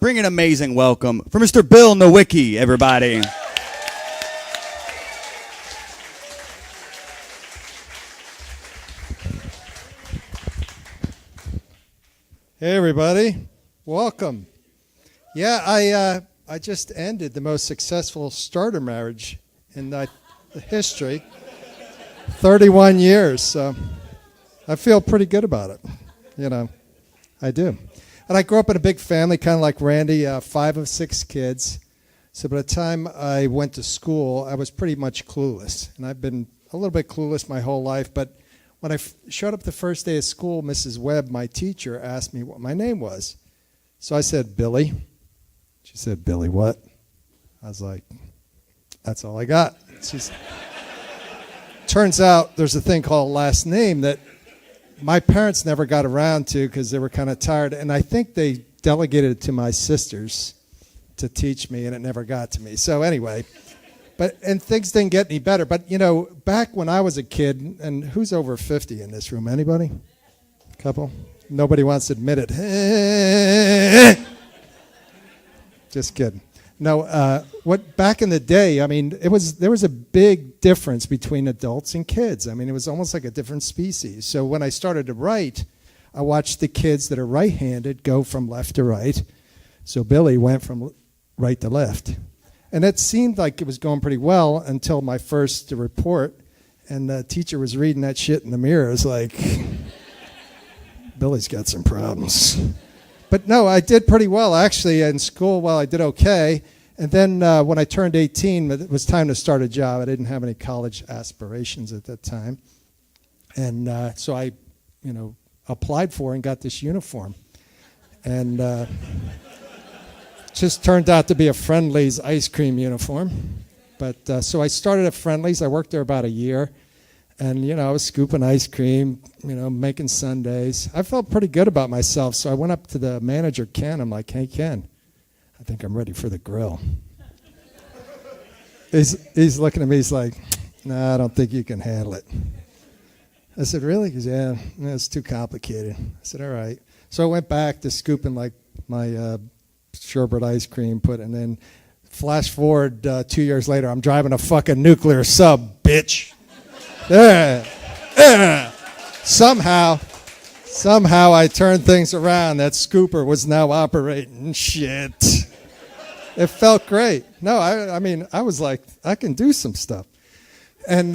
Bring an amazing welcome for Mr. Bill Nowicki, everybody. Hey everybody, welcome. Yeah, I just ended the most successful starter marriage in the history, 31 years. So I feel pretty good about it. You know, I do. And I grew up in a big family, kind of like Randy, 5 of 6 kids. So by the time I went to school, I was pretty much clueless. And I've been a little bit clueless my whole life. But when I showed up the first day of school, Mrs. Webb, my teacher, asked me what my name was. So I said, Billy. She said, Billy what? I was like, that's all I got. Turns out there's a thing called last name that my parents never got around to because they were kind of tired. And I think they delegated it to my sisters to teach me, and it never got to me. So anyway, and things didn't get any better. But, you know, back when I was a kid, and who's over 50 in this room? Anybody? A couple? Nobody wants to admit it. Just kidding. No, back in the day, I mean, there was a big difference between adults and kids. I mean, it was almost like a different species. So when I started to write, I watched the kids that are right-handed go from left to right. So Billy went from right to left. And it seemed like it was going pretty well until my first report, and the teacher was reading that shit in the mirror. It was like, Billy's got some problems. But no, I did pretty well, actually, in school. Well, I did okay. And then when I turned 18, it was time to start a job. I didn't have any college aspirations at that time. And so I, applied for and got this uniform. And just turned out to be a Friendly's ice cream uniform. But so I started at Friendly's. I worked there about a year. And, I was scooping ice cream, making sundaes. I felt pretty good about myself, so I went up to the manager, Ken. I'm like, hey, Ken, I think I'm ready for the grill. He's looking at me. He's like, no, I don't think you can handle it. I said, really? He goes, yeah, it's too complicated. I said, all right. So I went back to scooping, like, my sherbet ice cream, and then flash forward 2 years later, I'm driving a fucking nuclear sub, bitch. Somehow I turned things around. That scooper was now operating. Shit. It felt great. No, I mean, I was like, I can do some stuff. And,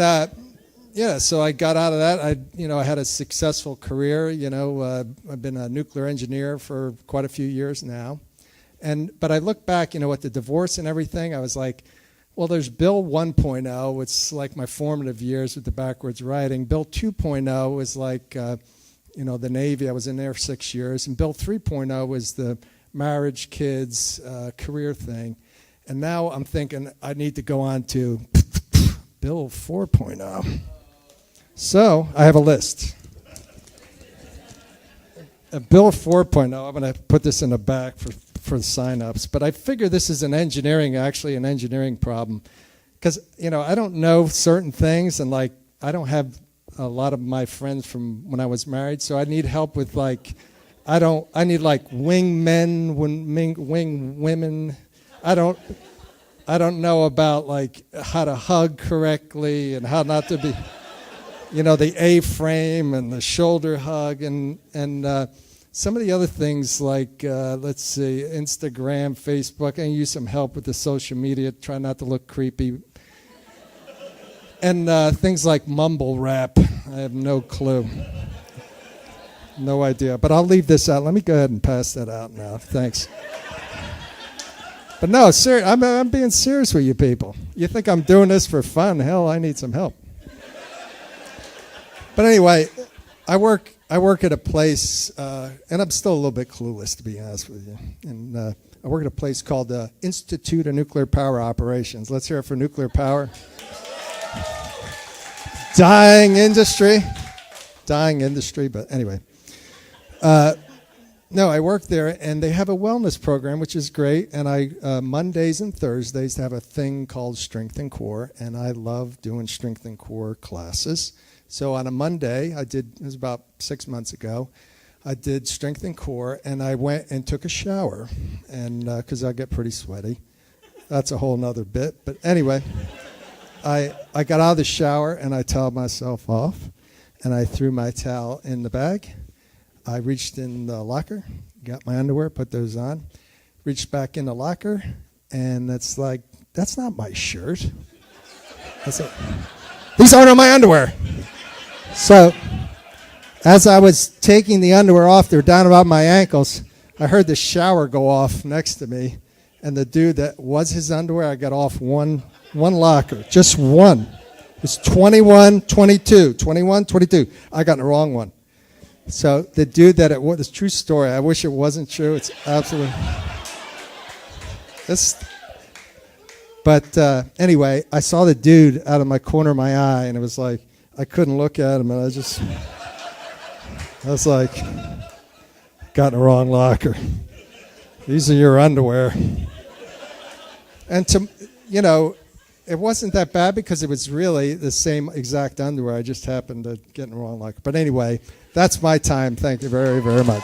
so I got out of that. I had a successful career. I've been a nuclear engineer for quite a few years now. But I look back, at the divorce and everything, I was like, well, there's Bill 1.0, it's like my formative years with the backwards writing. Bill 2.0 was like, the Navy. I was in there 6 years. And Bill 3.0 was the marriage, kids, career thing. And now I'm thinking I need to go on to Bill 4.0. So I have a list. Bill 4.0, I'm going to put this in the back for the sign-ups, but I figure this is an engineering problem, because I don't know certain things, and like I don't have a lot of my friends from when I was married, so I need help with I need like wing men, wing women. I don't know about like how to hug correctly and how not to be, the A-frame and the shoulder hug and some of the other things like, let's see, Instagram, Facebook. I can use some help with the social media. Try not to look creepy. And things like mumble rap. I have no clue. No idea. But I'll leave this out. Let me go ahead and pass that out now. Thanks. But no, I'm being serious with you people. You think I'm doing this for fun? Hell, I need some help. But anyway, I work at a place, and I'm still a little bit clueless, to be honest with you. And I work at a place called the Institute of Nuclear Power Operations. Let's hear it for nuclear power. Dying industry, but anyway. No, I work there, and they have a wellness program, which is great. And I Mondays and Thursdays have a thing called Strength and Core, and I love doing Strength and Core classes. So on a Monday, it was about 6 months ago, I did strength and core, and I went and took a shower, and because I get pretty sweaty. That's a whole nother bit. But anyway, I got out of the shower, and I toweled myself off, and I threw my towel in the bag. I reached in the locker, got my underwear, put those on, reached back in the locker, and it's like, that's not my shirt. That's it. These aren't my underwear. So as I was taking the underwear off, they were down about my ankles, I heard the shower go off next to me, and the dude that was his underwear, I got off one locker, just one. It was 21, 22, 21, 22. I got in the wrong one. So the dude that it was, it's a true story. I wish it wasn't true. It's absolutely. But anyway, I saw the dude out of my corner of my eye, and it was like I couldn't look at him, and I was like, got in the wrong locker. These are your underwear. And it wasn't that bad because it was really the same exact underwear. I just happened to get in the wrong locker. But anyway, that's my time. Thank you very, very much.